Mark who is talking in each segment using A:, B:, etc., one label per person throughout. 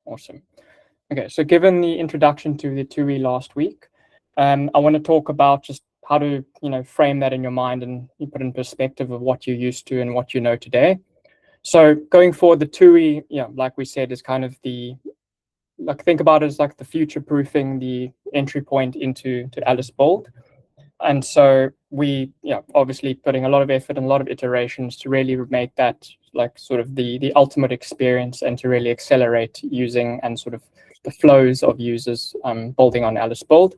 A: Awesome. Okay, so given the introduction to the TUI last week, I want to talk about just how to, frame that in your mind and you put in perspective of what you're used to and what you know today. So going forward, the TUI, like we said, is kind of think about it as like the future proofing, the entry point into Alice Bold. And so we, obviously putting a lot of effort and a lot of iterations to really make that like sort of the ultimate experience and to really accelerate using and sort of the flows of users building on Alice Bold.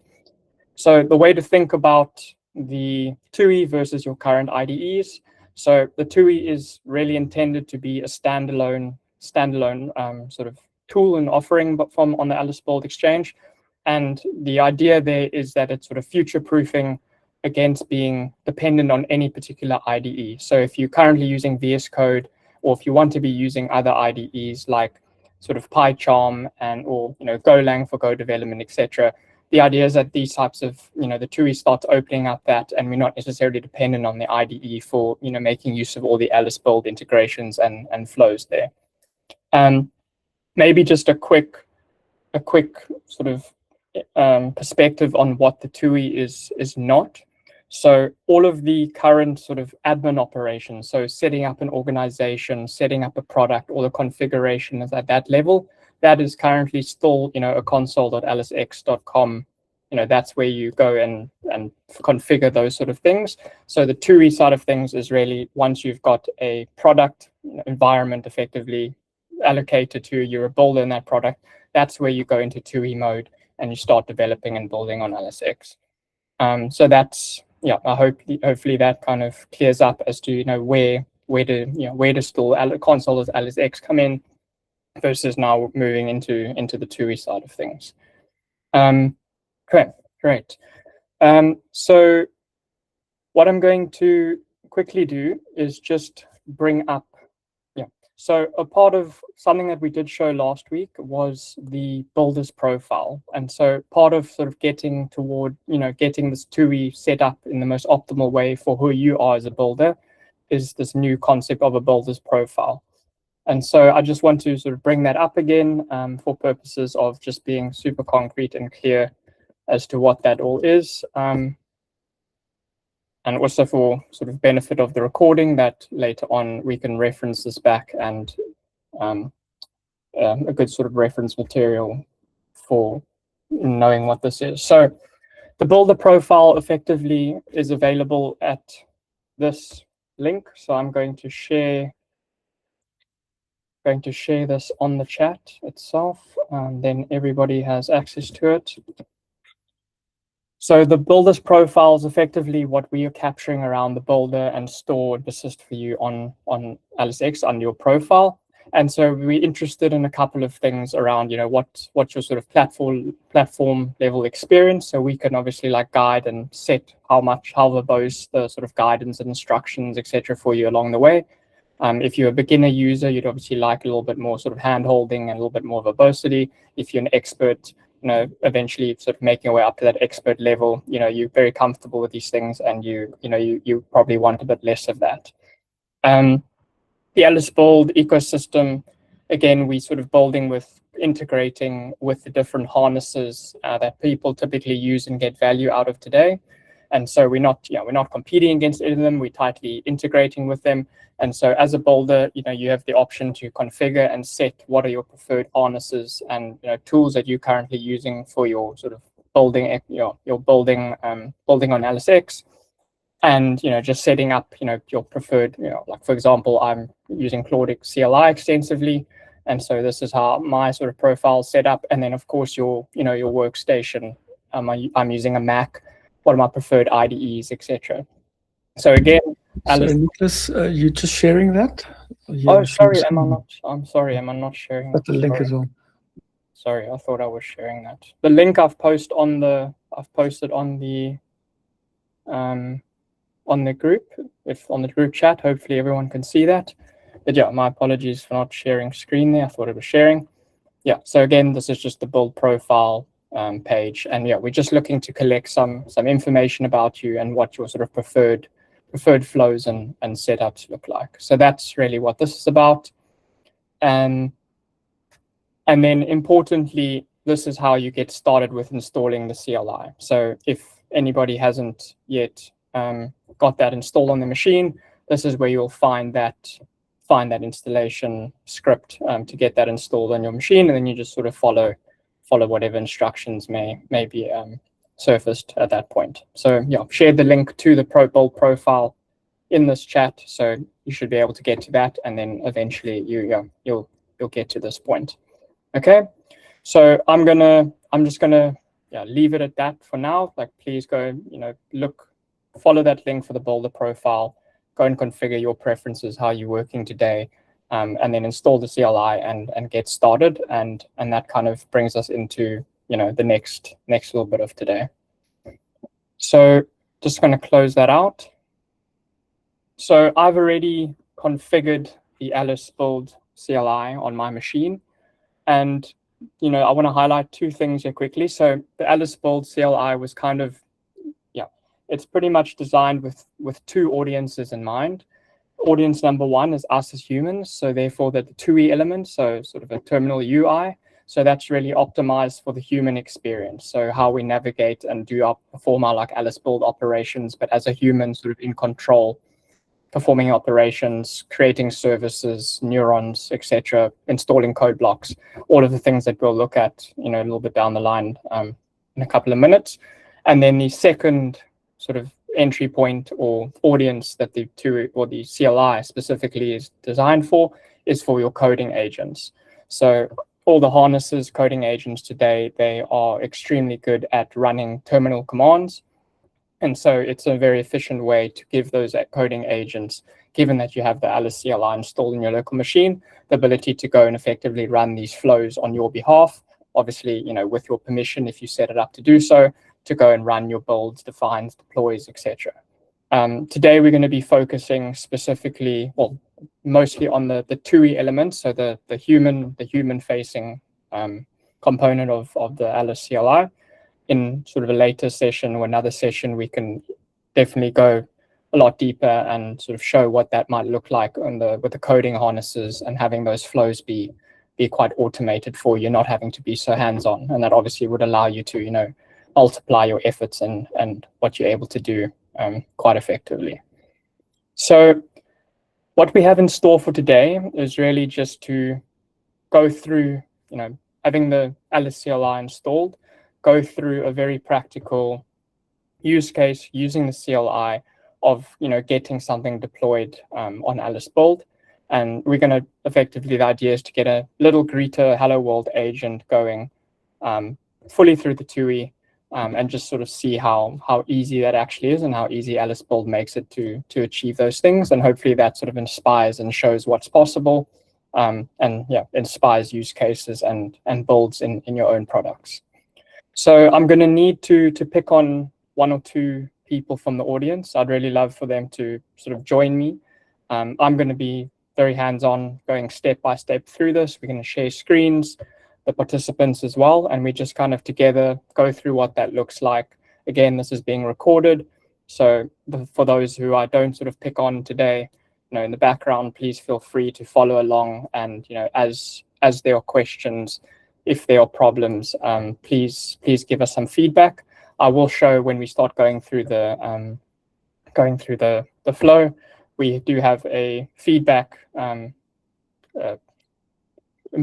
A: So the way to think about the TUI versus your current IDEs. So the TUI is really intended to be a standalone sort of tool and offering, but from on the Alice Bold exchange. And the idea there is that it's sort of future-proofing against being dependent on any particular IDE. So if you're currently using VS Code, or if you want to be using other IDEs like sort of PyCharm or Golang for Go development, etc., the idea is that these types of, the TUI starts opening up that, and we're not necessarily dependent on the IDE for, making use of all the Alice Bold integrations and flows there. Maybe just a quick sort of perspective on what the TUI is not. So all of the current sort of admin operations, so setting up an organization, setting up a product, all the configuration is at that level, that is currently still, a console.alicex.com. That's where you go and configure those sort of things. So the TUI side of things is really once you've got a product environment effectively allocated to, you're a builder in that product, that's where you go into TUI mode and you start developing and building on AliceX. So that's, hopefully that kind of clears up as to, where to still console as AliceX come in versus now moving into the TUI side of things. Okay, great. So what I'm going to quickly do is just bring up, so a part of something that we did show last week was the builder's profile. And so part of sort of getting toward, getting this TUI set up in the most optimal way for who you are as a builder is this new concept of a builder's profile. And so I just want to sort of bring that up again for purposes of just being super concrete and clear as to what that all is. And also for sort of benefit of the recording that later on we can reference this back and a good sort of reference material for knowing what this is. So the builder profile effectively is available at this link. So I'm going to share this on the chat itself, then everybody has access to it. So the builder's profile is effectively what we are capturing around the builder and store and persist for you on AliceX on your profile. And so we're interested in a couple of things around, what's your sort of platform level experience. So we can obviously like guide and set how verbose the sort of guidance and instructions, etc., for you along the way. If you're a beginner user, you'd obviously like a little bit more sort of hand-holding and a little bit more verbosity. If you're an expert, eventually sort of making your way up to that expert level, you're very comfortable with these things and you probably want a bit less of that. The Alice Bold ecosystem, again, we sort of integrating with the different harnesses that people typically use and get value out of today. And so we're not competing against any of them. We're tightly integrating with them. And so as a builder, you have the option to configure and set what are your preferred harnesses and tools that you're currently using for your sort of building, building on AliceX. And just setting up your preferred, like for example, I'm using Claude CLI extensively. And so this is how my sort of profile is set up. And then of course your workstation. I'm using a Mac. What are my preferred IDEs, etc. So again, Alice.
B: So Nicholas, you just sharing that?
A: Oh, sorry, am I not? I'm sorry, am I not sharing?
B: But the link as well.
A: Sorry, I thought I was sharing that. The link I've posted on the group, on the group chat. Hopefully everyone can see that. But yeah, my apologies for not sharing screen there. I thought it was sharing. Yeah. So again, this is just the build profile page, and yeah, we're just looking to collect some information about you and what your sort of preferred flows and setups look like. So that's really what this is about. And And then importantly, this is how you get started with installing the CLI. So if anybody hasn't yet got that installed on the machine, this is where you'll find that installation script to get that installed on your machine, and then you just sort of follow whatever instructions may be surfaced at that point. So yeah, I've shared the link to the Bold profile in this chat, so you should be able to get to that, and then eventually you'll get to this point. Okay, so I'm just gonna leave it at that for now. Like, please go follow that link for the Boulder profile, go and configure your preferences, how you're working today, and then install the CLI and get started. And that kind of brings us into the next little bit of today. So just going to close that out. So I've already configured the Alice build CLI on my machine, and I want to highlight two things here quickly. So the Alice build CLI was kind of it's pretty much designed with two audiences in mind. Audience number one is us as humans, so therefore the TUI element, so sort of a terminal UI. So that's really optimized for the human experience. So how we navigate and perform our like Alice build operations, but as a human sort of in control, performing operations, creating services, neurons, etc., installing code blocks, all of the things that we'll look at, a little bit down the line in a couple of minutes. And then the second sort of entry point or audience that the TUI or the CLI specifically is designed for is for your coding agents. So all the harnesses coding agents today, they are extremely good at running terminal commands. And so it's a very efficient way to give those coding agents, given that you have the Alice CLI installed in your local machine, the ability to go and effectively run these flows on your behalf, obviously, with your permission, if you set it up to do so, to go and run your builds, defines, deploys, etc. Today, we're going to be focusing specifically, mostly on the TUI elements, so the human-facing component of the Alice CLI. In sort of a later session or another session, we can definitely go a lot deeper and sort of show what that might look like with the coding harnesses and having those flows be quite automated for you, not having to be so hands-on. And that obviously would allow you to, multiply your efforts and what you're able to do quite effectively. So what we have in store for today is really just to go through, having the Alice CLI installed, go through a very practical use case using the CLI of, getting something deployed on Alice build. And we're going to effectively, the idea is to get a little greeter hello world agent going fully through the TUI, and just sort of see how easy that actually is and how easy Alice build makes it to achieve those things. And hopefully that sort of inspires and shows what's possible, and inspires use cases and builds in your own products. So I'm going to need to pick on one or two people from the audience. I'd really love for them to sort of join me. I'm going to be very hands-on, going step by step through this. We're going to share screens, the participants as well, and we just kind of together go through what that looks like. Again, this is being recorded, so for those who I don't sort of pick on today, in the background, please feel free to follow along, and as there are questions, if there are problems, please give us some feedback. I will show when we start going through the flow. We do have a feedback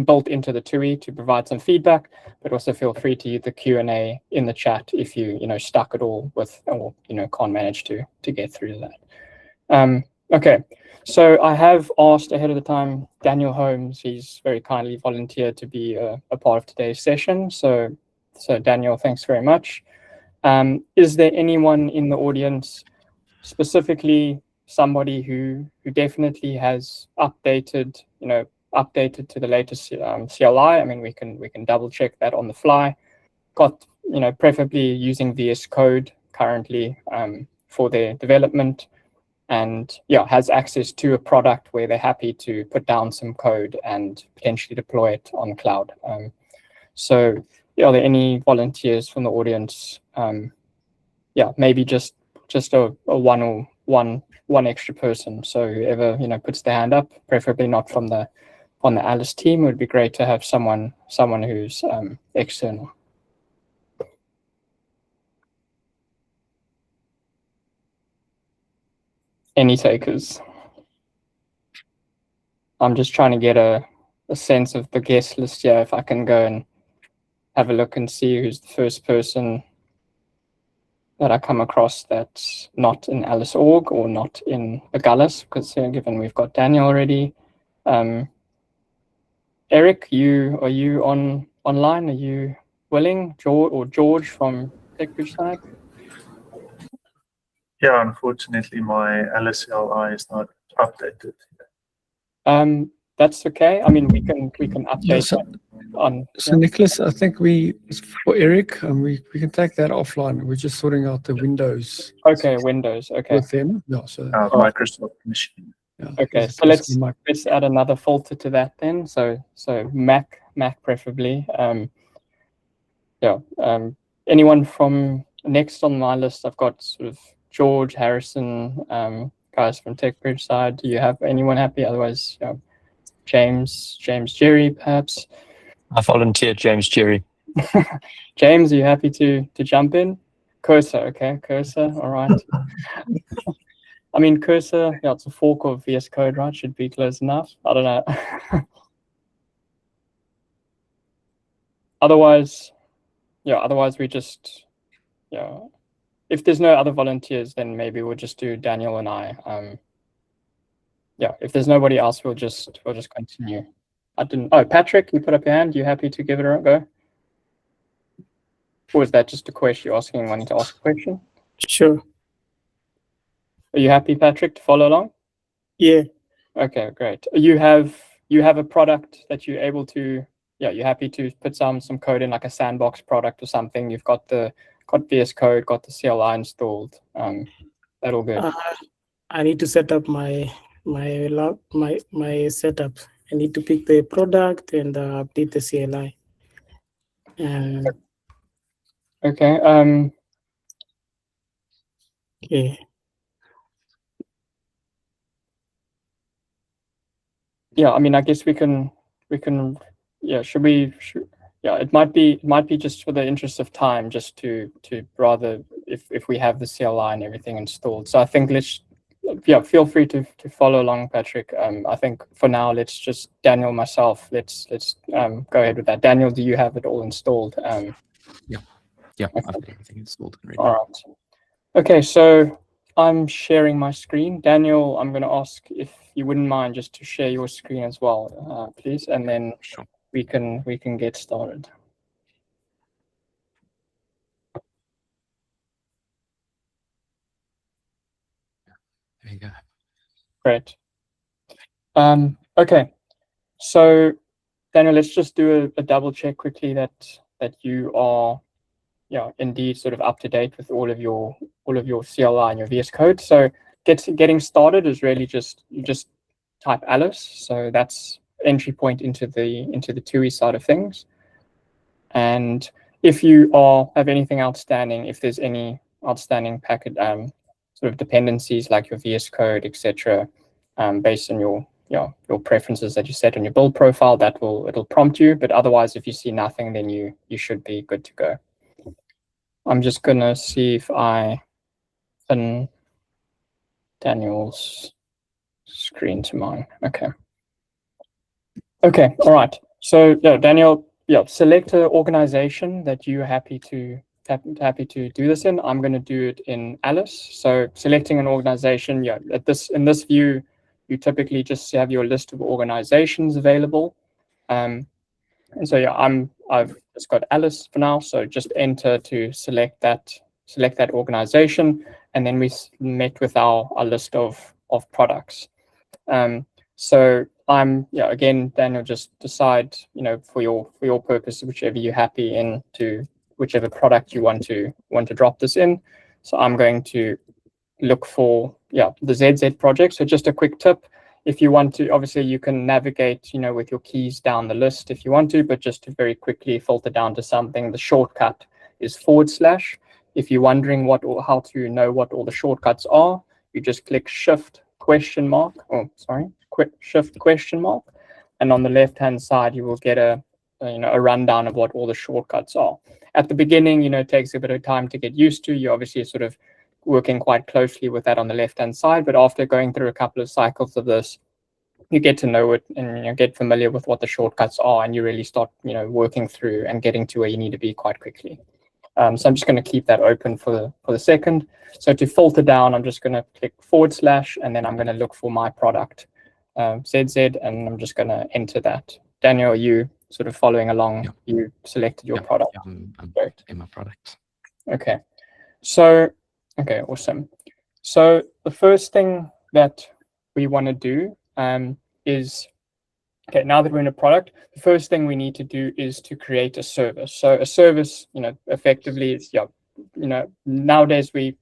A: built into the TUI to provide some feedback, but also feel free to use the Q&A in the chat if you stuck at all with or can't manage to get through that. Okay, so I have asked ahead of the time Daniel Holmes. He's very kindly volunteered to be a part of today's session. So Daniel, thanks very much. Is there anyone in the audience, specifically somebody who definitely has updated to the latest CLI? I mean, we can double check that on the fly. Got preferably using VS Code currently for their development, and has access to a product where they're happy to put down some code and potentially deploy it on cloud. So are there any volunteers from the audience? Maybe just a one extra person. So whoever puts their hand up, preferably not from the on the Alice team. It would be great to have someone who's external. Any takers? I'm just trying to get a sense of the guest list here. If I can go and have a look and see who's the first person that I come across that's not in Alice org or not in Agulhas, because given we've got Daniel already. Eric, are you online? Are you willing? George from TechBridge side?
C: Yeah, unfortunately, my LSLI is not updated.
A: That's okay. I mean, we can update on.
B: So Nicholas, I think for Eric, we can take that offline. We're just sorting out the Windows.
A: Okay, Windows. Okay.
B: With them, yeah. So
C: Microsoft machine.
B: Yeah,
A: okay, so let's add another filter to that then. So Mac preferably. Anyone from next on my list? I've got sort of George, Harrison, guys from TechBridge side. Do you have anyone happy? Otherwise, James, Jerry, perhaps.
D: I volunteer James Jerry.
A: James, are you happy to jump in? Cursor, okay, Cursor, all right. I mean, Cursor, it's a fork of VS Code, right? Should be close enough. I don't know. Otherwise we just, if there's no other volunteers, then maybe we'll just do Daniel and I. If there's nobody else, we'll just continue. Patrick, you put up your hand. You happy to give it a go? Or is that just a question? You're wanting to ask a question?
E: Sure.
A: Are you happy, Patrick, to follow along?
E: Yeah.
A: Okay, great. You have a product that you're able to, you're happy to put some code in, like a sandbox product or something. You've got VS Code, got the CLI installed. That all good?
E: I need to set up my setup. I need to pick the product and update the CLI.
A: Okay.
E: Okay.
A: Yeah, I mean, I guess we can. It might be just for the interest of time, just to rather if we have the CLI and everything installed. So I think feel free to follow along, Patrick. I think for now, let's just Daniel, myself. Let's go ahead with that. Daniel, do you have it all installed?
F: Yeah,
A: okay.
F: I've got everything installed and ready.
A: All right. Okay, so I'm sharing my screen. Daniel, I'm going to ask if you wouldn't mind just to share your screen as well, please, and then
F: Sure.
A: we can get started.
F: There you go.
A: Great. Okay, so Daniel, let's just do a double check quickly that you are, indeed sort of up to date with all of your CLI and your VS Code. So getting started is really you just type Alice. So that's entry point into the TUI side of things. And if you have anything outstanding, if there's any outstanding packet sort of dependencies like your VS Code, etc., based on your preferences that you set on your build profile, it'll prompt you. But otherwise, if you see nothing, then you should be good to go. I'm just gonna see if I can Daniel's screen to mine. Okay. All right. So Daniel, select an organization that you're happy to do this in. I'm going to do it in Alice. So selecting an organization, in this view, you typically just have your list of organizations available. And so I've just got Alice for now. So just enter to select that organization, and then we met with our list of products. So I'm again, Daniel, just decide for your purpose, whichever you're happy in, to whichever product you want to drop this in. So I'm going to look for the ZZ project. So just a quick tip: if you want to, obviously you can navigate with your keys down the list if you want to, but just to very quickly filter down to something, the shortcut is /. If you're wondering how to know what all the shortcuts are, you just click Shift ? Shift ? and on the left-hand side, you will get a rundown of what all the shortcuts are. At the beginning, it takes a bit of time to get used to. You're obviously sort of working quite closely with that on the left-hand side, but after going through a couple of cycles of this, you get to know it and you get familiar with what the shortcuts are, and you really start, working through and getting to where you need to be quite quickly. So I'm just going to keep that open for the second. So to filter down, I'm just going to click / and then I'm going to look for my product, ZZ, and I'm just going to enter that. Daniel, are you sort of following along?
F: Yeah.
A: You selected your
F: Yeah,
A: product.
F: yeah, I'm
A: Great.
F: in my product.
A: Okay. So, okay, awesome. So the first thing that we want to do is, okay, now that we're in a product, the first thing we need to do is to create a service. So a service, effectively is, nowadays we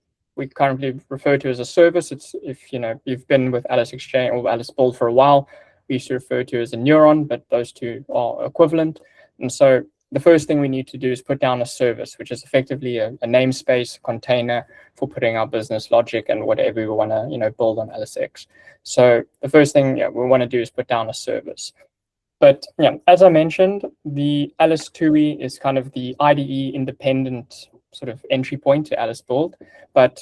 A: currently refer to as a service. It's, if you've been with Alice Exchange or Alice Build for a while, we used to refer to as a neuron, but those two are equivalent. And so the first thing we need to do is put down a service, which is effectively a namespace container for putting our business logic and whatever we want to, build on LSX. So the first thing we want to do is put down a service. But as I mentioned, the Alice TUI is kind of the IDE independent sort of entry point to Alice Build. But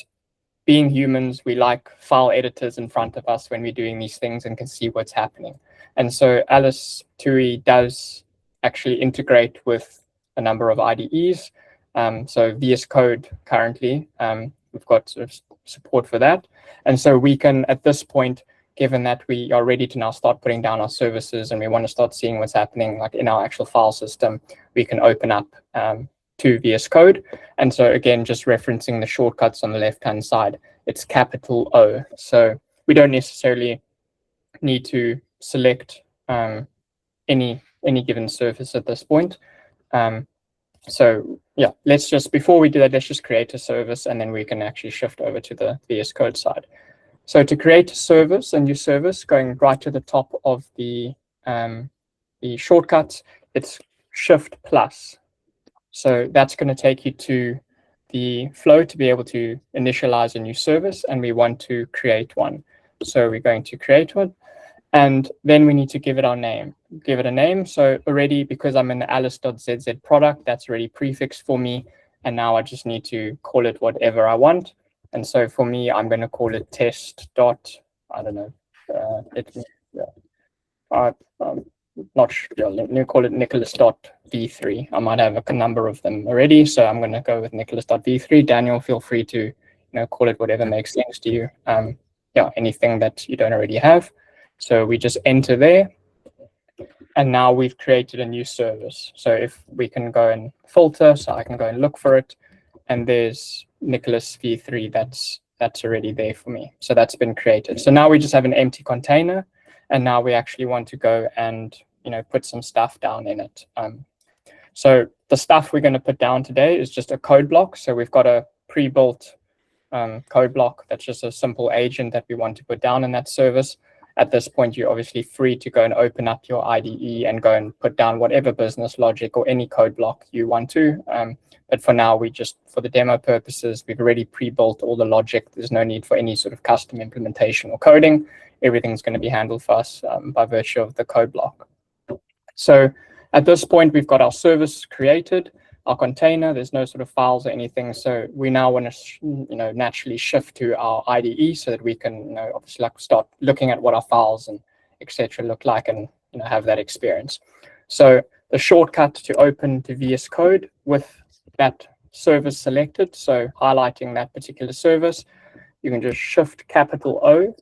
A: being humans, we like file editors in front of us when we're doing these things and can see what's happening. And so Alice TUI does actually integrate with a number of IDEs. So VS Code currently, we've got sort of support for that. And so we can, at this point, given that we are ready to now start putting down our services and we want to start seeing what's happening like in our actual file system, we can open up to VS Code. And so again, just referencing the shortcuts on the left-hand side, it's capital O. So we don't necessarily need to select any given surface at this point. So yeah, let's just, before we do that, let's just create a service and then we can actually shift over to the VS Code side. So to create a service, a new service, going right to the top of the shortcuts, it's Shift+. So that's going to take you to the flow to be able to initialize a new service, and we want to create one. So we're going to create one, and then we need to give it our name. Give it a name. So already, because I'm in the alice.zz product, that's already prefixed for me, and now I just need to call it whatever I want. And so for me, I'm going to call it test dot, I don't know, not sure, let me call it Nicholas.v3. I might have a number of them already, so I'm going to go with Nicholas.v3. Daniel, feel free to call it whatever makes sense to you. Anything that you don't already have. So we just enter there, and now we've created a new service. So if we can go and filter, so I can go and look for it, and there's Nicholas v3, that's already there for me. So that's been created. So now we just have an empty container, and now we actually want to go and put some stuff down in it. So the stuff we're going to put down today is just a code block. So we've got a pre-built code block that's just a simple agent that we want to put down in that service. At this point, you're obviously free to go and open up your IDE and go and put down whatever business logic or any code block you want to. But for now, we just, for the demo purposes, we've already pre-built all the logic. There's no need for any sort of custom implementation or coding. Everything's going to be handled for us by virtue of the code block. So at this point, we've got our service created, our container. There's no sort of files or anything. So we now want to, naturally shift to our IDE so that we can, obviously start looking at what our files and etc. look like and have that experience. So the shortcut to open to VS Code with that service selected, so highlighting that particular service, you can just Shift capital O.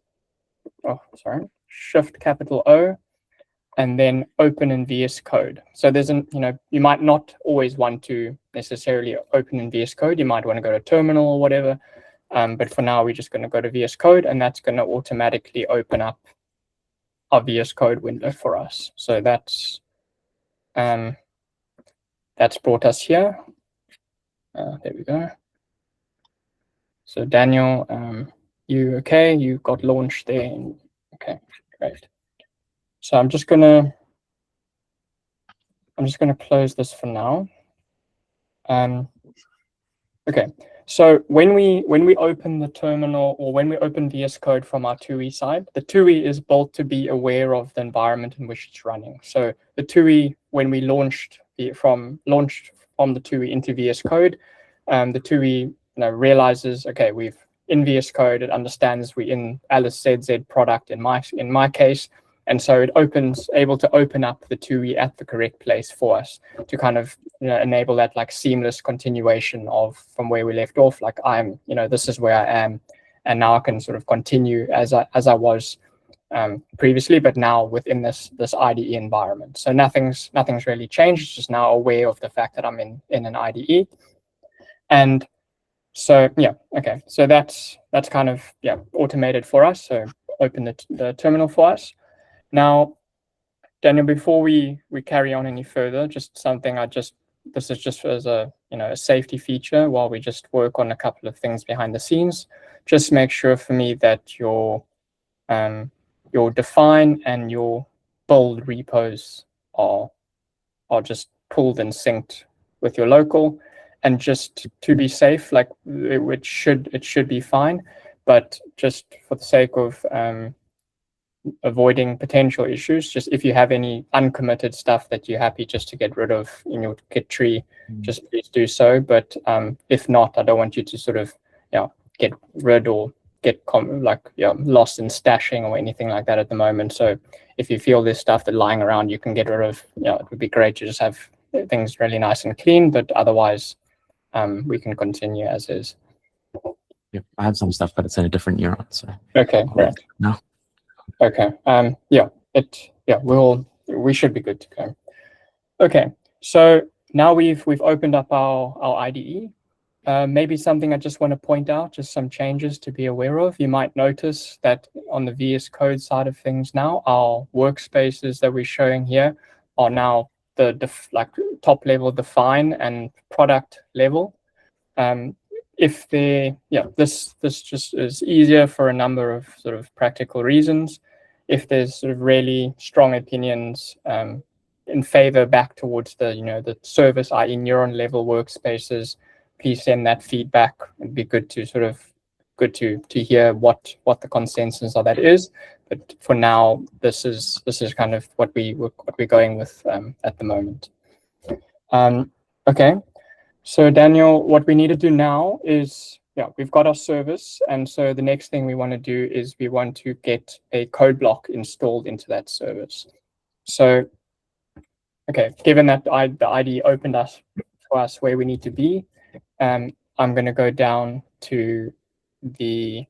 A: Shift capital O, and then open in VS Code. So there's you might not always want to necessarily open in VS Code. You might want to go to terminal or whatever. But for now, we're just going to go to VS Code, and that's going to automatically open up our VS Code window for us. So that's brought us here. There we go. So Daniel, you okay? You got launched there. Okay, great. So I'm just gonna close this for now. Okay, so when we open the terminal, or when we open VS Code from our TUI side, the TUI is built to be aware of the environment in which it's running. So the TUI, when we launched from the TUI into VS Code, the TUI realizes, okay, we've in VS Code, it understands we in Alice ZZ product in my case, and so it able to open up the TUI at the correct place for us to kind of enable that like seamless continuation of from where we left off. Like this is where I am, and now I can sort of continue as I was previously, but now within this IDE environment. So nothing's really changed. It's just now aware of the fact that I'm in an IDE, and so yeah, okay. So that's kind of automated for us. So open the terminal for us. Now, Daniel, before we carry on any further, just something this is just as a a safety feature while we just work on a couple of things behind the scenes. Just make sure for me that your define and your build repos are just pulled and synced with your local, and just to be safe, like it should be fine, but just for the sake of avoiding potential issues, just if you have any uncommitted stuff that you're happy just to get rid of in your Git tree, just please do so. But if not, I don't want you to sort of get rid or get lost in stashing or anything like that at the moment. So if you feel there's stuff that lying around you can get rid of, it would be great to just have things really nice and clean. But otherwise, we can continue as is.
F: Yeah, I have some stuff, but it's in a different neuron. So
A: okay, great.
F: No.
A: Okay. We should be good to go. Okay. So now we've opened up our IDE. Maybe something I just want to point out, just some changes to be aware of. You might notice that on the VS Code side of things now, our workspaces that we're showing here are now the top level define and product level. If this just is easier for a number of sort of practical reasons. If there's sort of really strong opinions in favor back towards the service, i.e. neuron level workspaces, please send that feedback. It'd be good to hear what the consensus of that is. But for now, this is kind of what we're going with at the moment. Okay. So Daniel, what we need to do now is, we've got our service. And so the next thing we want to do is we want to get a code block installed into that service. So, okay, given that the IDE opened for us where we need to be, I'm going to go down to the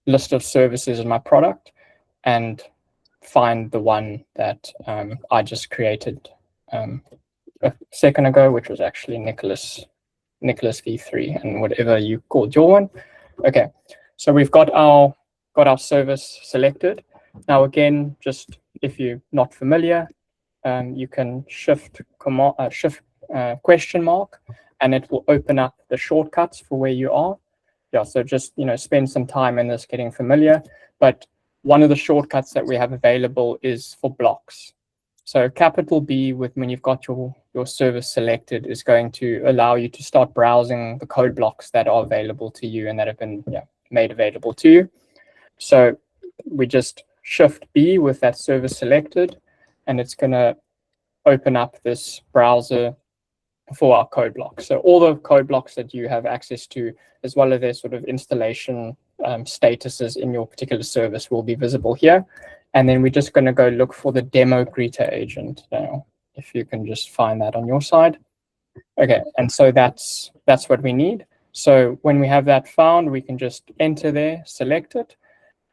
A: list of services in my product and find the one that I just created a second ago, which was actually Nicholas v3 and whatever you called your one. Okay, so we've got our service selected. Now again, just if you're not familiar, you can shift question mark, and it will open up the shortcuts for where you are. So just spend some time in this getting familiar. But one of the shortcuts that we have available is for blocks. So capital B, when you've got your service selected, is going to allow you to start browsing the code blocks that are available to you and that have been made available to you. So we just shift B with that service selected, and it's going to open up this browser for our code blocks. So all the code blocks that you have access to, as well as their sort of installation statuses in your particular service, will be visible here. And then we're just going to go look for the demo greeter agent now, if you can just find that on your side. Okay, and so that's what we need. So when we have that found, we can just enter there, select it,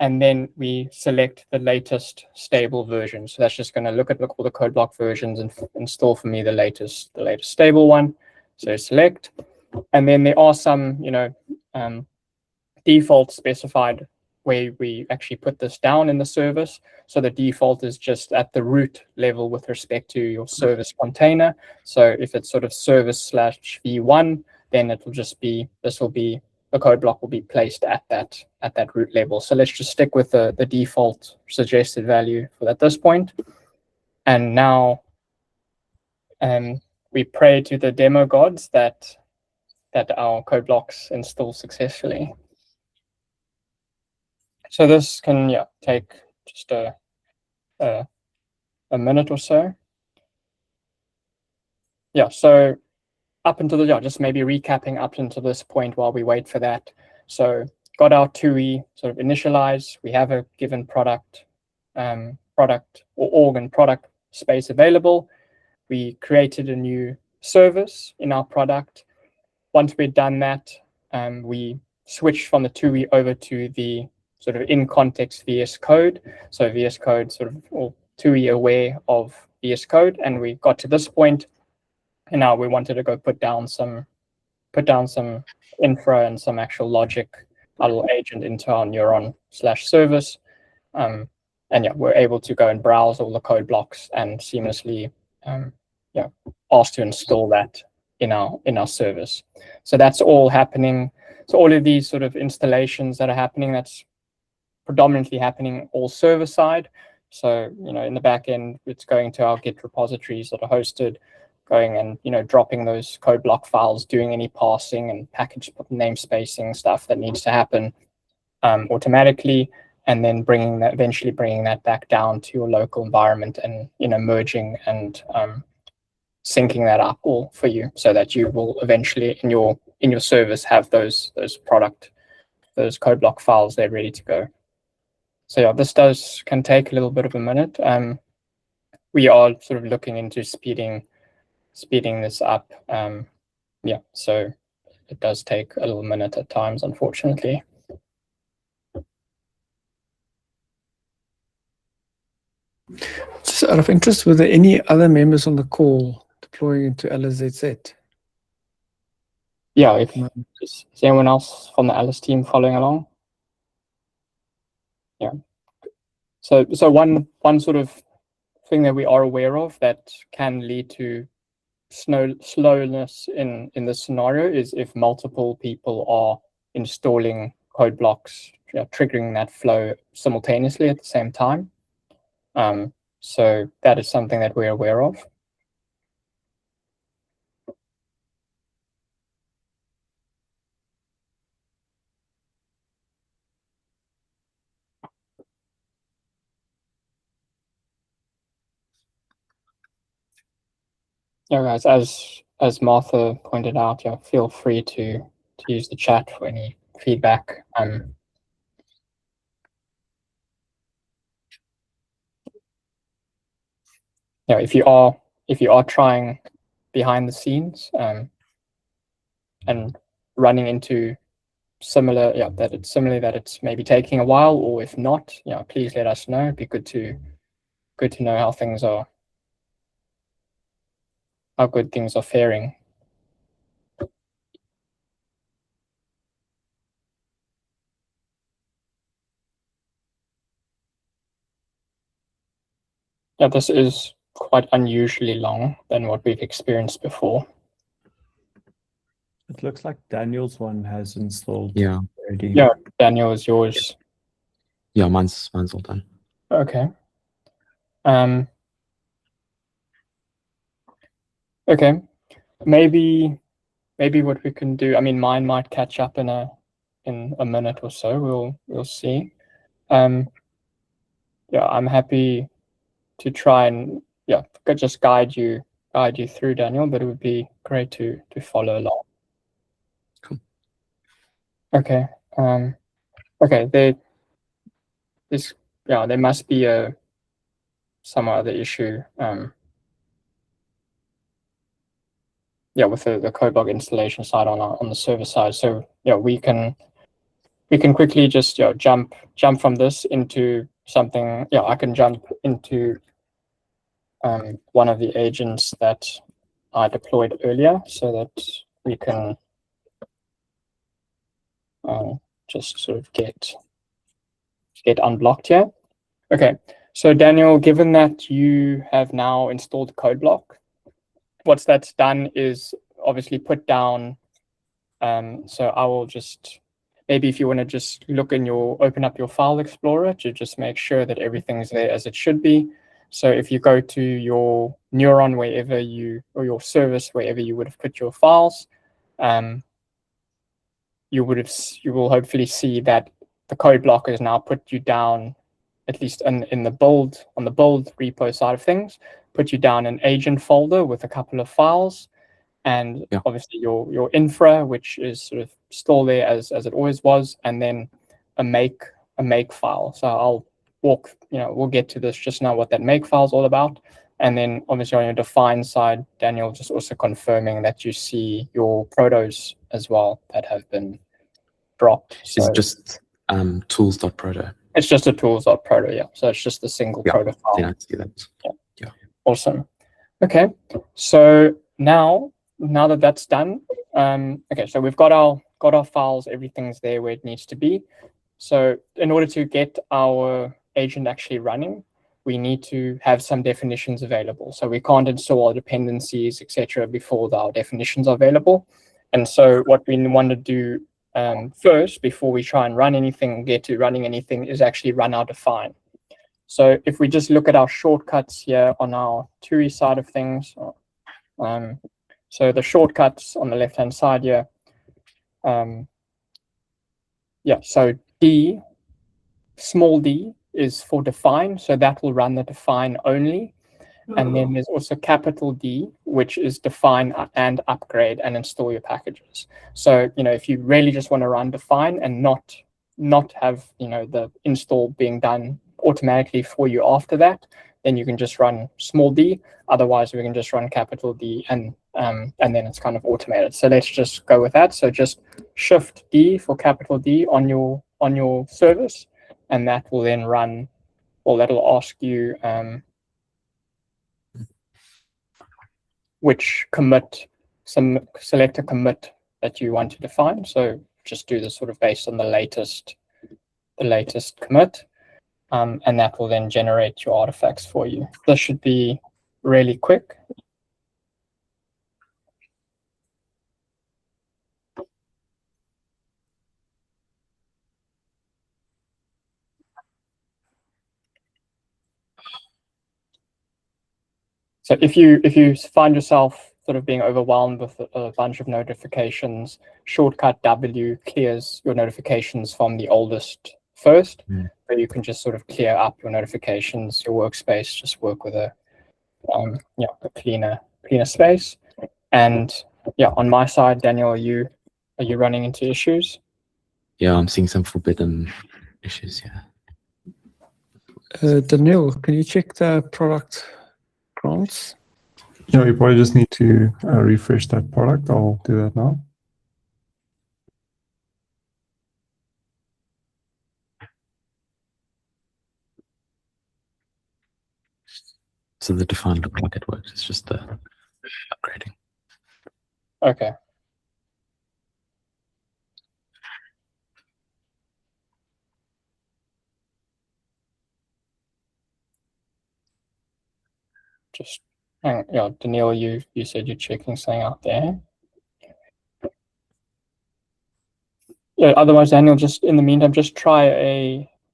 A: and then we select the latest stable version. So that's just going to look at all the code block versions and install for me the latest stable one. So select, and then there are some default specified way we actually put this down in the service. So the default is just at the root level with respect to your service container. So if it's sort of service/v1, then it will just be, the code block will be placed at that root level. So let's just stick with the default suggested value at this point. And now we pray to the demo gods that that our code blocks install successfully. So this can take just a minute or so. Yeah, so up until the just maybe recapping up until this point while we wait for that. So got our TUI sort of initialized. We have a given product or org and product space available. We created a new service in our product. Once we'd done that, we switched from the TUI over to the sort of in-context VS Code. So VS Code sort of, or TUI aware of VS Code, and we got to this point, and now we wanted to go put down some infra and some actual logic, our little agent into our Neuron/service. And yeah, we're able to go and browse all the code blocks and seamlessly ask to install that in our service. So that's all happening. So all of these sort of installations that are happening, that's predominantly happening all server side. So, in the back end, it's going to our Git repositories that are hosted, going and, dropping those code block files, doing any parsing and package namespacing stuff that needs to happen automatically, and then eventually bringing that back down to your local environment and, merging and syncing that up all for you, so that you will eventually in your service have those code block files there ready to go. So yeah, this can take a little bit of a minute. We are sort of looking into speeding this up. So it does take a little minute at times, unfortunately.
B: Just out of interest, were there any other members on the call deploying into LSZ?
A: Yeah, is anyone else from the Alice team following along? Yeah. So one sort of thing that we are aware of that can lead to slowness in this scenario is if multiple people are installing code blocks, triggering that flow simultaneously at the same time. So that is something that we're aware of. Yeah, guys, as Martha pointed out, feel free to use the chat for any feedback. If you are trying behind the scenes and running into that it's maybe taking a while, or if not, please let us know. It'd be good to know how good things are faring. Yeah, this is quite unusually long than what we've experienced before.
G: It looks like Daniel's one has installed.
F: Yeah.
G: already.
A: Yeah, Daniel, is yours.
F: Yeah, mine's all done.
A: Okay. Okay. Maybe what we can do. I mean, mine might catch up in a minute or so. We'll see. I'm happy to try and just guide you through, Daniel. But it would be great to follow along.
F: Cool.
A: Okay. Okay. There must be some other issue. With the code block installation side on the server side. So we can quickly just jump from this into something. I can jump into one of the agents that I deployed earlier, so that we can just sort of get unblocked here. Okay, so Daniel, given that you have now installed code block, what that's done is obviously put down. So I will just, maybe if you want to just open up your file explorer to just make sure that everything's there as it should be. So if you go to your Neuron or your service, wherever you would have put your files, you will hopefully see that the code block has now put you down, at least in the build, on the build repo side of things, put you down an agent folder with a couple of files, and obviously your infra, which is sort of still there as it always was, and then a make file. So I'll we'll get to this just now, what that make file is all about. And then obviously on your define side, Daniel, just also confirming that you see your protos as well that have been dropped. So
F: It's just tools.proto.
A: it's just a tools.proto, yeah. So it's just the single proto file.
F: Yeah, I see that. Yeah.
A: Awesome. Okay, so now that that's done, okay, so we've got our files, everything's there where it needs to be. So in order to get our agent actually running, we need to have some definitions available. So we can't install our dependencies, etc., before our definitions are available. And so what we want to do first, before we try and run anything, get to running anything, is actually run our define. So if we just look at our shortcuts here on our TUI side of things, so the shortcuts on the left-hand side here, so D, small d is for define, so that will run the define only. And then there's also capital D, which is define and upgrade and install your packages. So, if you really just want to run define and not have, the install being done automatically for you after that, then you can just run small d. Otherwise, we can just run capital D and then it's kind of automated. So let's just go with that. So just shift D for capital D on your service, and that will then run, or that'll ask you which select a commit that you want to define. So just do this sort of based on the latest commit, and that will then generate your artifacts for you. This should be really quick. So if you find yourself sort of being overwhelmed with a bunch of notifications, shortcut W clears your notifications from the oldest first, but you can just sort of clear up your notifications, your workspace, just work with a cleaner space. And on my side, Daniel, are you running into issues?
F: Yeah, I'm seeing some forbidden issues.
B: Daniel, can you check the product grants?
G: Yeah, you probably just need to refresh that product. I'll do that now.
F: So the define looked like it works. It's just the upgrading.
A: Okay. Just Daniel, you said you're checking something out there. Yeah, otherwise, Daniel, just in the meantime, just try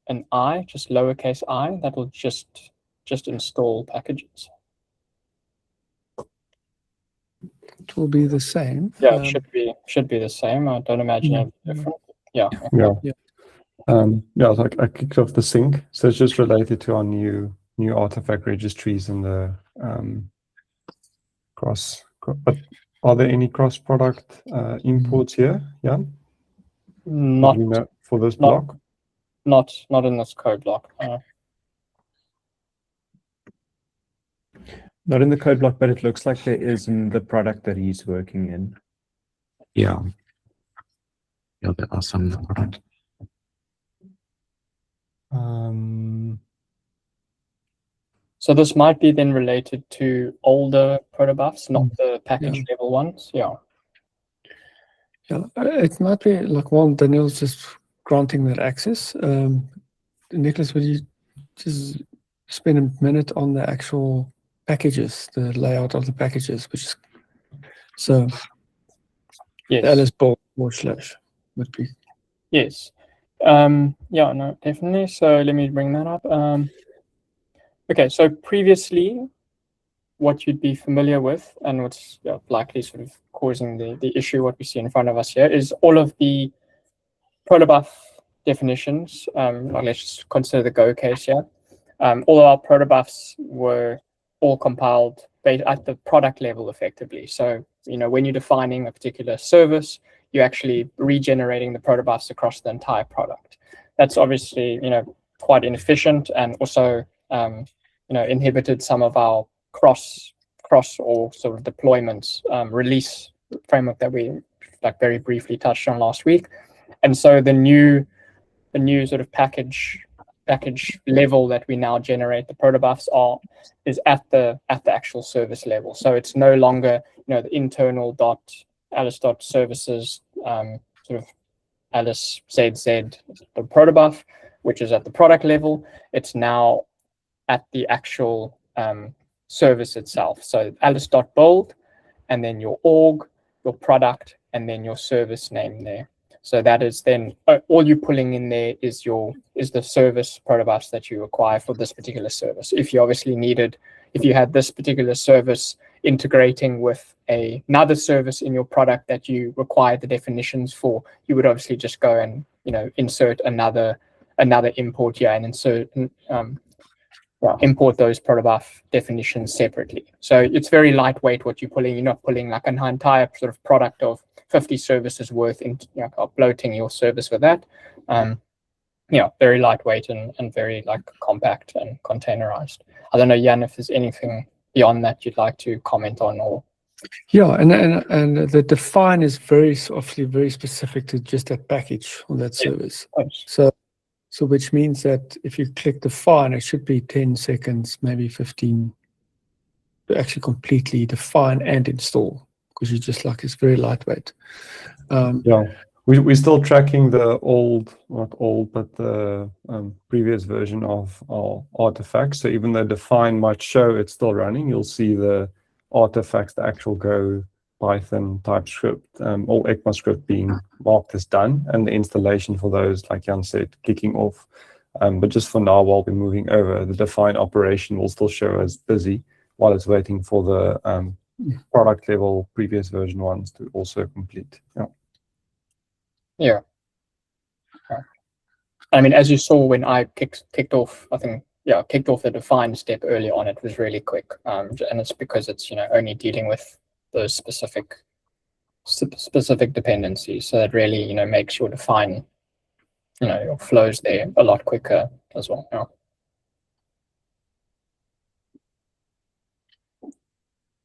A: an I, just lowercase I. That will just install packages.
B: It will be the same.
A: Yeah, it should be the same. I don't imagine it'll be different. Yeah. Okay.
G: So I kicked off the sync, so it's just related to our new artifact registries and the but are there any cross product imports here? Yeah.
A: Not
G: for this block.
A: Not in this code block.
G: Not in the code block, but it looks like there is in the product that he's working in.
F: Yeah, there are some in the product.
A: So this might be then related to older protobufs, not the package level ones. Yeah.
B: Yeah, it might be like while Daniel's just granting that access. Nicholas, would you just spend a minute on the actual packages, the layout of the packages, which is so
A: yes.
B: The LS board / would be.
A: Yes. No, definitely. So let me bring that up. Okay, so previously, what you'd be familiar with, and what's likely sort of causing the issue, what we see in front of us here, is all of the protobuf definitions, let's just consider the Go case here. All of our protobufs were all compiled at the product level effectively. So, when you're defining a particular service, you're actually regenerating the protobufs across the entire product. That's obviously, quite inefficient, and also, inhibited some of our cross or sort of deployments release framework that we very briefly touched on last week. And so the new sort of package level that we now generate the protobufs is at the actual service level. So it's no longer the internal Alice.services sort of Alice ZZ the protobuf, which is at the product level. It's now at the actual service itself. So Alice.build, and then your org, your product, and then your service name there. So that is then all you're pulling in there is the service protobufs that you require for this particular service. If you had this particular service integrating with another service in your product that you require the definitions for, you would obviously just go and insert another import here and import those protobuf definitions separately. So it's very lightweight what you're pulling. You're not pulling like an entire sort of product of 50 services worth into uploading your service with that. Very lightweight and very compact and containerized. I don't know, Jan, if there's anything beyond that you'd like to comment on or.
B: Yeah, and the define is obviously very specific to just that package on that service. So which means that if you click define, it should be 10 seconds, maybe 15, to actually completely define and install, because you just it's very lightweight.
G: We're still tracking the the previous version of our artifacts. So even though define might show it's still running, you'll see the artifacts, the actual Go, Python, TypeScript, or ECMAScript being marked as done, and the installation for those, like Jan said, kicking off. But just for now, while we're moving over, the define operation will still show as busy while it's waiting for the product level previous version ones to also complete.
A: Yeah. I mean, as you saw when I kicked off, kicked off the define step early on, it was really quick. And it's because it's, only dealing with those specific dependencies. So that really, makes your define, your flows there a lot quicker as well. Yeah.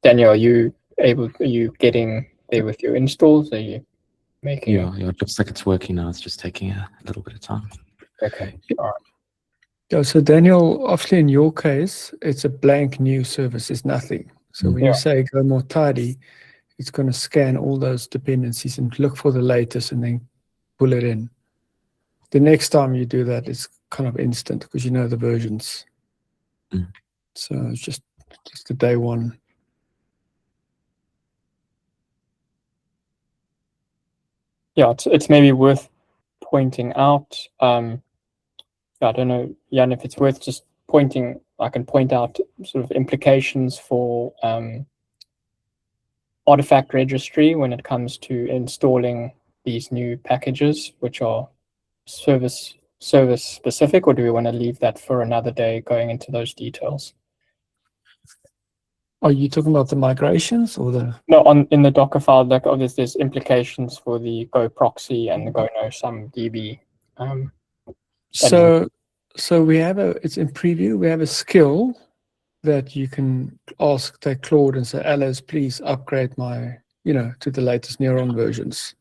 A: Daniel, are you getting there with your installs? Are you making?
F: Yeah, it looks like it's working now. It's just taking a little bit of time.
A: Okay. All right.
B: Yeah, so Daniel, obviously in your case, it's a blank new service, it's nothing. So when you say go more tidy, it's going to scan all those dependencies and look for the latest and then pull it in. The next time you do that, it's kind of instant because you know the versions. So it's just the day one.
A: Yeah, it's maybe worth pointing out. I don't know, Jan, if it's worth just pointing. I can point out sort of implications for artifact registry when it comes to installing these new packages, which are service specific, or do we want to leave that for another day going into those details?
B: Are you talking about the migrations or the?
A: No, in the Docker file, there's implications for the Go proxy and the Go NoSum DB.
B: So we have it's in preview. We have a skill that you can take Claude and say, Alice, please upgrade my, to the latest Neuron versions.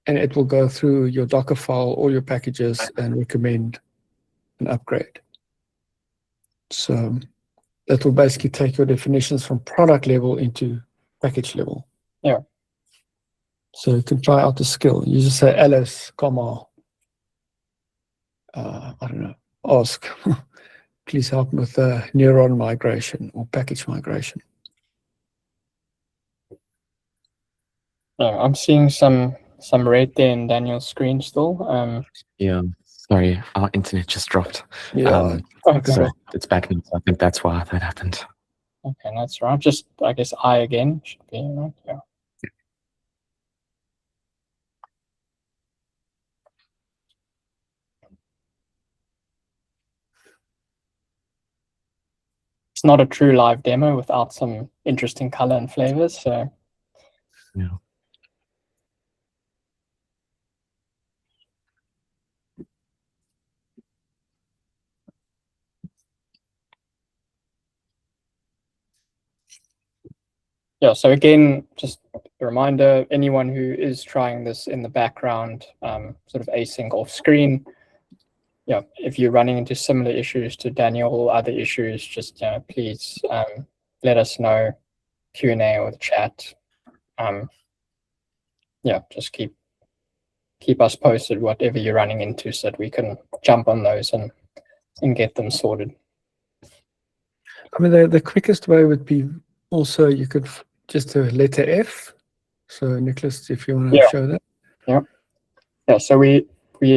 B: And it will go through your Docker file, all your packages, and recommend an upgrade. So that will basically take your definitions from product level into package level.
A: Yeah.
B: So you can try out the skill. You just say Alice, I don't know, ask, please help me with the Neuron migration or package migration.
A: I'm seeing some red there in Daniel's screen still.
F: Yeah, sorry, our internet just dropped.
B: Yeah.
F: So it's back now. So I think that's why that happened.
A: Okay, that's right. Just, I guess, I again should be right. Yeah. it's not a true live demo without some interesting color and flavors. So
F: Yeah.
A: yeah, so again, just a reminder, anyone who is trying this in the background, sort of async off screen, yeah, if you're running into similar issues to Daniel or other issues, just please let us know, Q&A or the chat. Yeah, just keep us posted whatever you're running into so that we can jump on those and get them sorted.
B: I mean, the quickest way would be also you could just a letter F. So Nicholas, if you want to show that.
A: Yeah, so we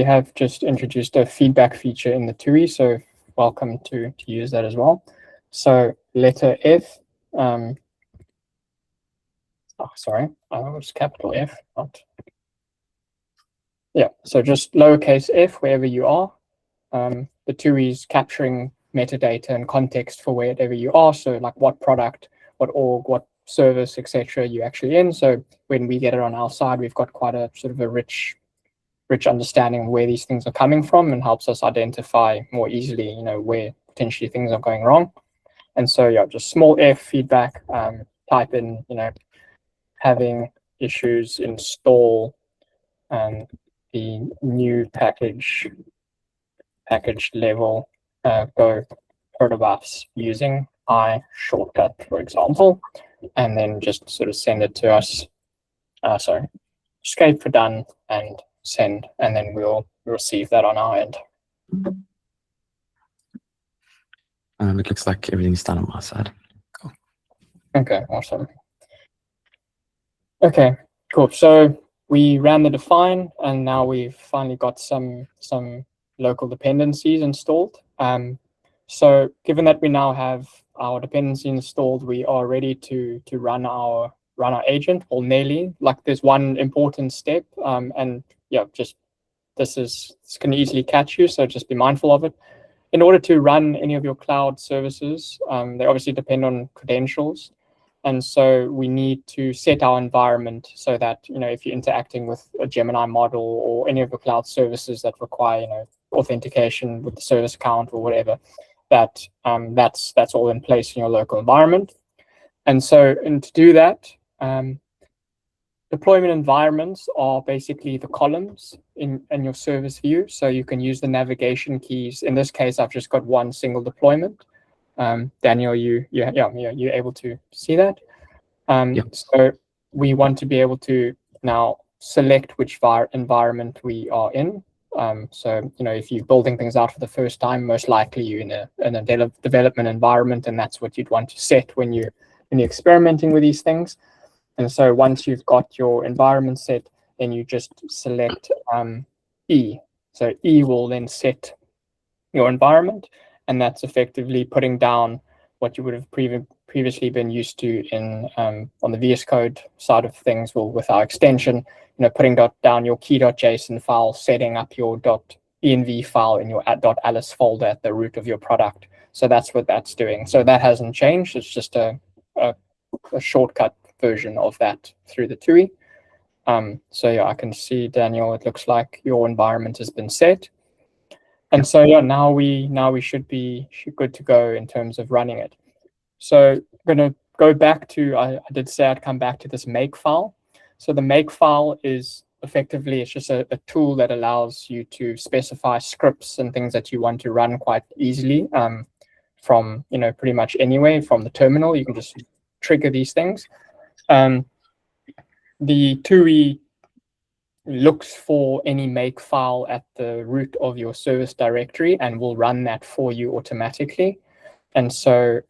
A: have just introduced a feedback feature in the TUI, so welcome to use that as well. So letter F, oh, sorry, it was capital F, not. Yeah, so just lowercase f wherever you are. The TUI is capturing metadata and context for wherever you are, so like what product, what org, what service, etc. you're actually in. So when we get it on our side, we've got quite a sort of a rich understanding of where these things are coming from, and helps us identify more easily, where potentially things are going wrong. And so yeah, just small f feedback, type in, having issues, install the new package level, go protobufs using I shortcut, for example, and then just sort of send it to us. Sorry, escape for done and send, and then we'll receive that on our end.
F: It looks like everything's done on my side.
B: Cool.
A: Okay, awesome. Okay, cool. So we ran the define, and now we've finally got some local dependencies installed. So given that we now have our dependency installed, we are ready to run our agent, or nearly. Like, there's one important step, and yeah, just this can easily catch you, so just be mindful of it. In order to run any of your cloud services, they obviously depend on credentials. And so we need to set our environment so that, if you're interacting with a Gemini model or any of the cloud services that require, authentication with the service account or whatever, that that's all in place in your local environment. And so, and to do that, deployment environments are basically the columns in your service view. So you can use the navigation keys. In this case, I've just got one single deployment. Daniel, you're able to see that. So we want to be able to now select which environment we are in. So if you're building things out for the first time, most likely you're in a development environment, and that's what you'd want to set when you're experimenting with these things. And so once you've got your environment set, then you just select E. So E will then set your environment, and that's effectively putting down what you would have previously been used to in on the VS Code side of things, or with our extension, putting down your key.json file, setting up your .env file in your .alice folder at the root of your product. So that's what that's doing. So that hasn't changed. It's just a shortcut version of that through the TUI. So yeah, I can see, Daniel, it looks like your environment has been set. And so yeah, now we should be good to go in terms of running it. So I'm going to go back to, I did say I'd come back to this make file. So the make file is effectively, it's just a tool that allows you to specify scripts and things that you want to run quite easily from, pretty much anywhere from the terminal. You can just trigger these things. The TUI looks for any make file at the root of your service directory and will run that for you automatically. And so,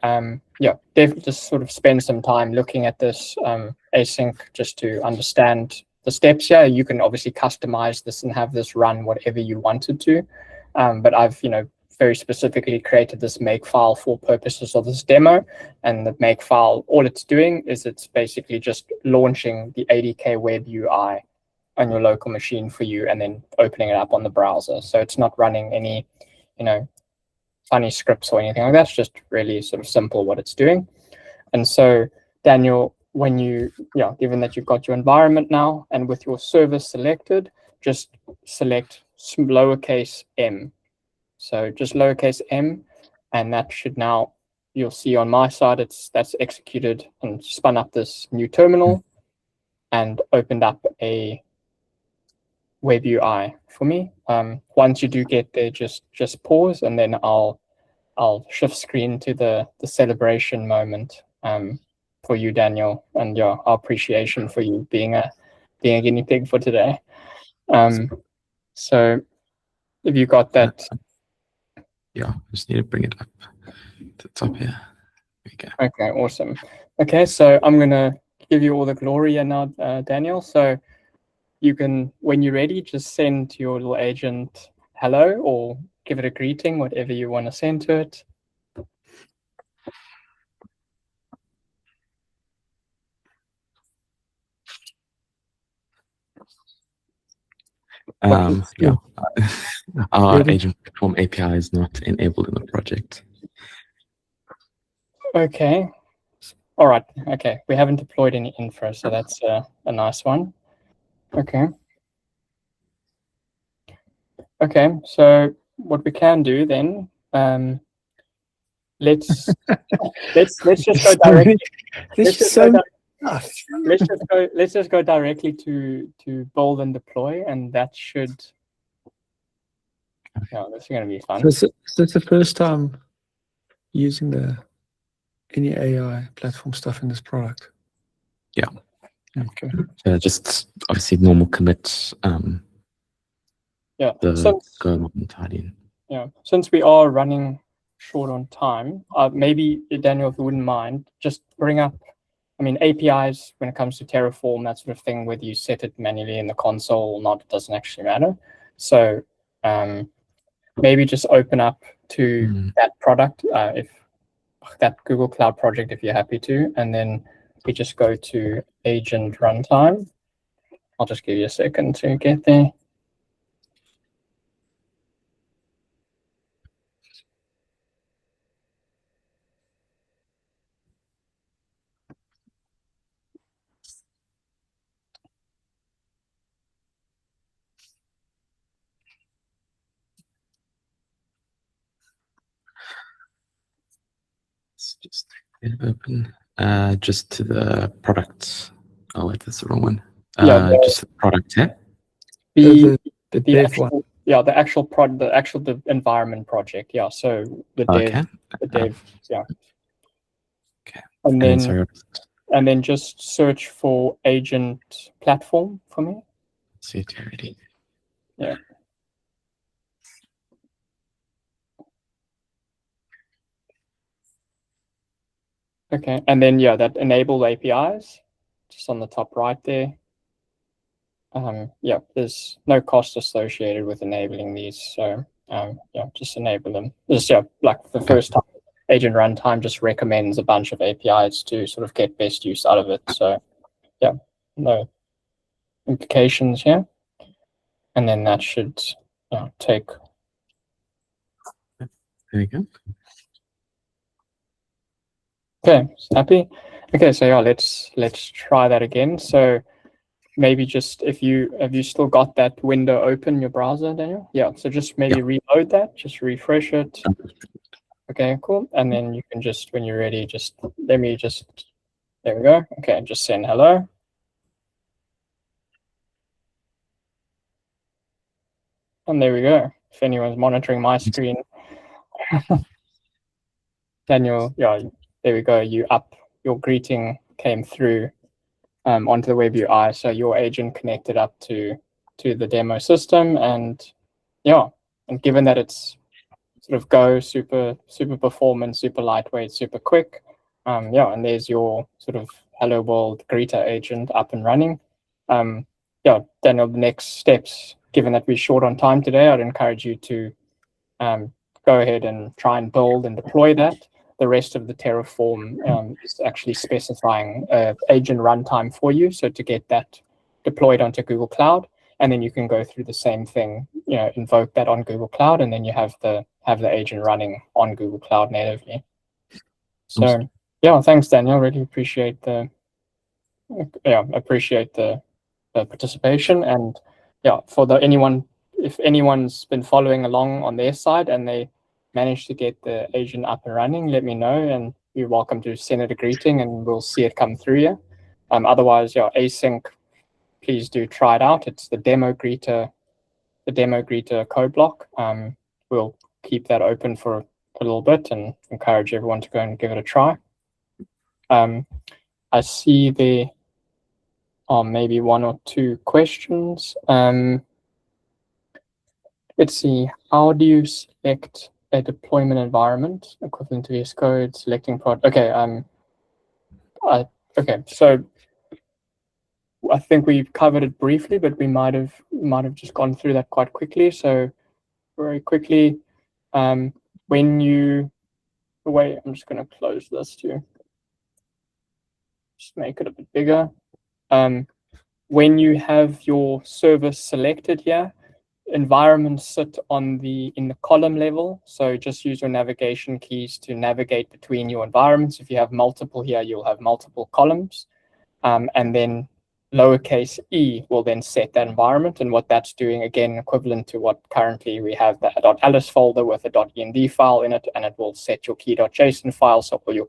A: yeah, definitely just sort of spend some time looking at this async just to understand the steps here. You can obviously customize this and have this run whatever you wanted to. But I've, very specifically created this make file for purposes of this demo. And the make file, all it's doing is it's basically just launching the ADK web UI on your local machine for you, and then opening it up on the browser. So it's not running any, funny scripts or anything like that. It's just really sort of simple what it's doing. And so, Daniel, when you, given that you've got your environment now and with your service selected, just select lowercase m. So just lowercase m, and that should now, you'll see on my side, that's executed and spun up this new terminal and opened up a web UI for me. Once you do get there, just pause, and then I'll shift screen to the celebration moment for you, Daniel, and our appreciation for you being a guinea pig for today. So if you got that.
F: Yeah, I just need to bring it up to the top here. There we go.
A: Okay, awesome. Okay, so I'm going to give you all the glory here now, Daniel. So you can, when you're ready, just send to your little agent hello or give it a greeting, whatever you want to send to it.
F: Yeah, our agent platform API is not enabled in the project.
A: Okay. All right. Okay. We haven't deployed any infra, so that's a nice one. Okay. Okay. So what we can do then, let's just go directly. Let's just go directly to build and deploy, and that should. No, this is going to be fun.
B: So it's the first time using any AI platform stuff in this product.
F: Yeah.
B: Okay.
F: Just obviously normal commit.
A: Yeah.
F: Go and tidy in.
A: Yeah. Since we are running short on time, maybe Daniel, if you wouldn't mind, just bring up. I mean, APIs when it comes to Terraform, that sort of thing, whether you set it manually in the console or not, it doesn't actually matter. So maybe just open up to that product, if that Google Cloud project, if you're happy to, and then we just go to agent runtime. I'll just give you a second to get there.
F: Let's just get it open. Just to the product. Oh wait, that's the wrong one. Just the product tab.
B: The dev one.
A: Yeah, the actual the environment project. Yeah, so the dev, yeah.
F: Okay.
A: And then just search for agent platform for me.
F: See it already.
A: Yeah. Okay, and then that enable APIs, just on the top right there. There's no cost associated with enabling these, so just enable them. Just like the first time, agent runtime just recommends a bunch of APIs to sort of get best use out of it. So no implications here, and then that should take.
F: There you go.
A: Okay, happy. Okay, so let's try that again. So maybe just if you still got that window open in your browser, Daniel? Yeah, so just maybe reload that, just refresh it. Okay, cool. And then you can just, when you're ready, there we go. Okay, just send hello. And there we go. If anyone's monitoring my screen. Daniel, there we go. Your greeting came through onto the web UI. So your agent connected up to the demo system, and given that it's sort of Go, super performant, super lightweight, super quick, and there's your sort of hello world greeter agent up and running. Daniel, the next steps, given that we're short on time today, I'd encourage you to go ahead and try and build and deploy that. The rest of the Terraform is actually specifying agent runtime for you. So to get that deployed onto Google Cloud, and then you can go through the same thing, invoke that on Google Cloud, and then you have the agent running on Google Cloud natively. So yeah, thanks, Daniel. Really appreciate the participation. And yeah, if anyone's been following along on their side and they managed to get the agent up and running, let me know, and you're welcome to send it a greeting and we'll see it come through here. Otherwise, async, please do try it out. It's the demo greeter code block. We'll keep that open for a little bit and encourage everyone to go and give it a try. I see there are maybe one or two questions. Let's see, how do you select a deployment environment equivalent to VS Code, selecting product? Okay, okay, so I think we've covered it briefly, but we might have just gone through that quite quickly. So very quickly, I'm just going to close this to just make it a bit bigger. When you have your service selected here, environments sit in the column level. So just use your navigation keys to navigate between your environments. If you have multiple here, you'll have multiple columns. And then lowercase e will then set that environment. And what that's doing, again, equivalent to what currently we have the .alice folder with a .env file in it, and it will set your key.json file, so all your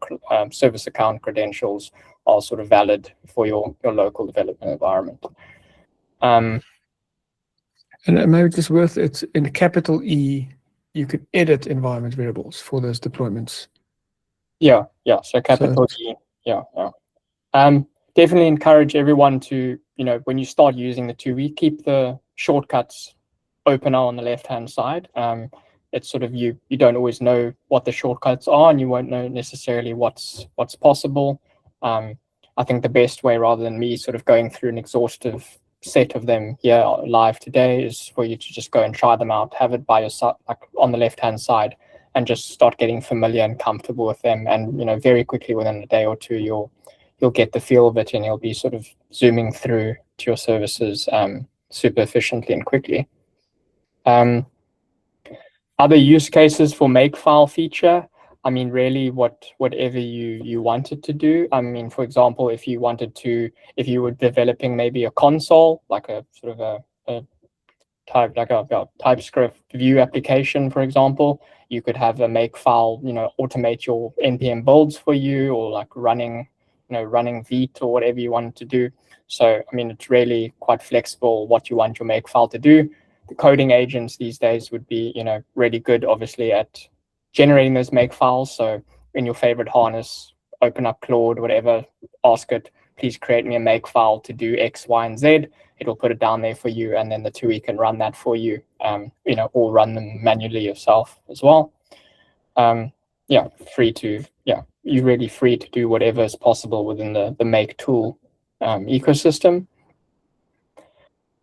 A: service account credentials are sort of valid for your local development environment.
B: And maybe just worth it's in capital E, you could edit environment variables for those deployments.
A: Yeah. So capital E. Yeah. Definitely encourage everyone to, when you start using the TUI, keep the shortcuts open on the left-hand side. It's sort of you don't always know what the shortcuts are, and you won't know necessarily what's possible. I think the best way, rather than me sort of going through an exhaustive set of them here live today, is for you to just go and try them out, have it by your side, like on the left-hand side, and just start getting familiar and comfortable with them. And very quickly, within a day or two, you'll get the feel of it, and you'll be sort of zooming through to your services super efficiently and quickly. Other use cases for Makefile feature, really whatever you wanted to do. For example, if you were developing maybe a console, like a sort of a TypeScript Vue application, for example, you could have a Makefile, automate your NPM builds for you, or like running Vite or whatever you want to do. So, it's really quite flexible what you want your Makefile to do. The coding agents these days would be, really good, obviously, at generating those Makefiles. So in your favorite harness, open up Claude, whatever, ask it, please create me a Makefile to do X, Y, and Z. It'll put it down there for you, and then the TUI can run that for you, or run them manually yourself as well. You're really free to do whatever is possible within the Make tool ecosystem.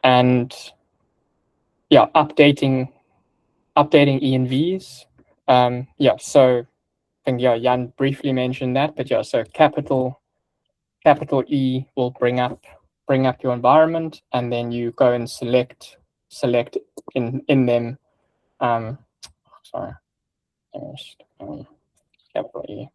A: And updating envs. So I think Jan briefly mentioned that, but so capital E will bring up your environment, and then you go and select in them. Capital E.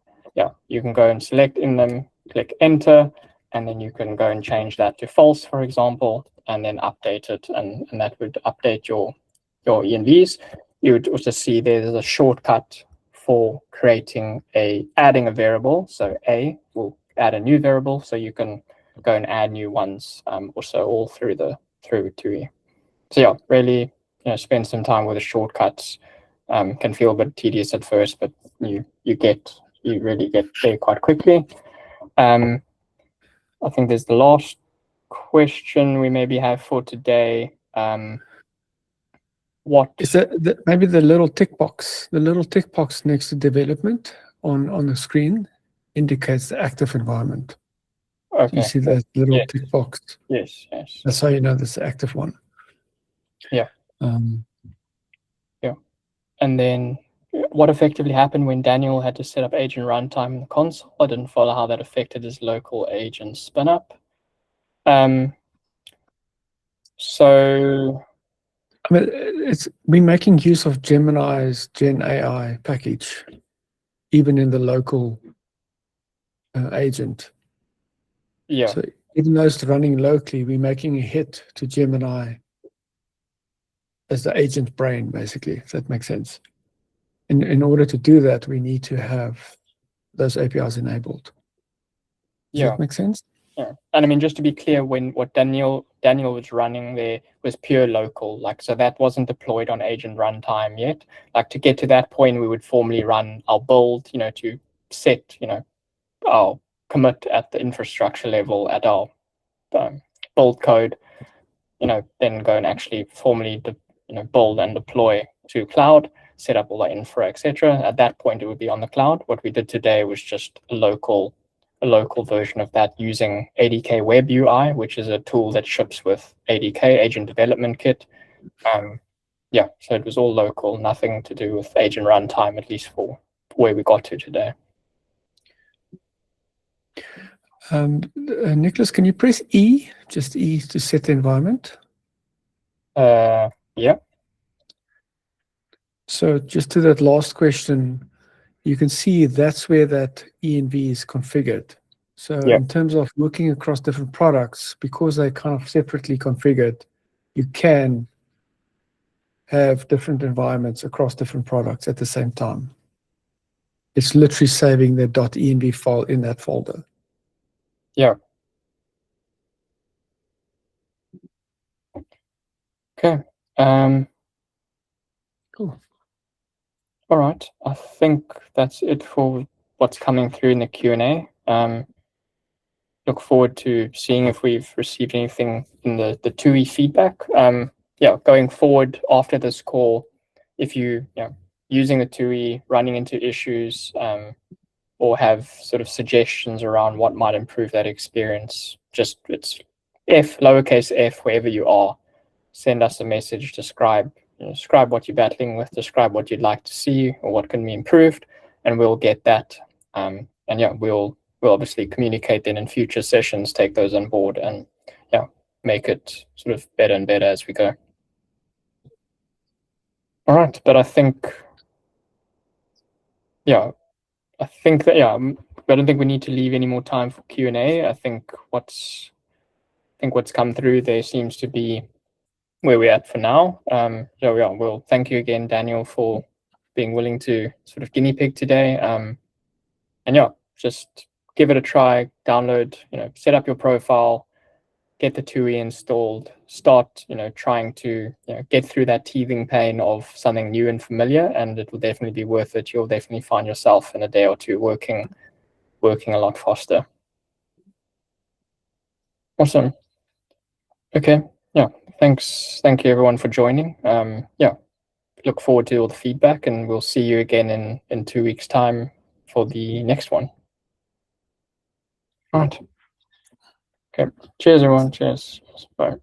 A: You can go and select in them, click enter, and then you can go and change that to false, for example, and then update it, and that would update your envs. You would also see there's a shortcut for adding a variable. So A will add a new variable, so you can go and add new ones, also all through TUI. So really, spend some time with the shortcuts. Can feel a bit tedious at first, but you really get there quite quickly. I think there's the last question we maybe have for today. What
B: is that? Maybe the little tick box next to development on the screen indicates the active environment. Okay. So you see that little tick box?
A: Yes.
B: That's how you know this is the active one.
A: Yeah. And then what effectively happened when Daniel had to set up agent runtime in the console? I didn't follow how that affected his local agent spin up. So
B: I mean, we're making use of Gemini's Gen AI package, even in the local agent.
A: yeah,
B: So even though it's running locally, we're making a hit to Gemini as the agent brain, basically, if that makes sense. In order to do that, we need to have those APIs enabled. Does
A: yeah.
B: that make sense?
A: Yeah, and I mean, just to be clear, when what Daniel was running there was pure local, like, so that wasn't deployed on agent runtime yet. Like, to get to that point, we would formally run our build, to set, our commit at the infrastructure level at our build code, then go and actually formally, build and deploy to cloud, set up all the infra, etc. At that point, it would be on the cloud. What we did today was just a local version of that using ADK Web UI, which is a tool that ships with ADK, Agent Development Kit. Yeah, so it was all local, nothing to do with agent runtime, at least for where we got to today.
B: Nicholas, can you press E, just E to set the environment?
A: Yeah.
B: So just to that last question, you can see that's where that ENV is configured. So
A: Yeah.
B: in terms of looking across different products, because they're kind of separately configured, you can have different environments across different products at the same time. It's literally saving the .env file in that folder.
A: Yeah. Okay.
B: Cool.
A: All right. I think that's it for what's coming through in the Q&A. Look forward to seeing if we've received anything in the TUI feedback. Yeah, going forward after this call, if you using the TUI, running into issues, or have sort of suggestions around what might improve that experience, just it's lowercase f, wherever you are, send us a message, describe what you're battling with, describe what you'd like to see or what can be improved, and we'll get that. And yeah, we'll obviously communicate then in future sessions, take those on board, and make it sort of better and better as we go. All right, but I think that I don't think we need to leave any more time for Q&A. I think what's come through there seems to be where we're at for now. So yeah, well, thank you again, Daniel, for being willing to sort of guinea pig today. And yeah, just give it a try, download, set up your profile, get the TUI installed, start, trying to get through that teething pain of something new and familiar, and it will definitely be worth it. You'll definitely find yourself in a day or two working a lot faster. Awesome. Okay. Yeah. Thanks. Thank you everyone for joining. Yeah. Look forward to all the feedback, and we'll see you again in 2 weeks' time for the next one. All right. Okay. Cheers, everyone. Cheers. Bye.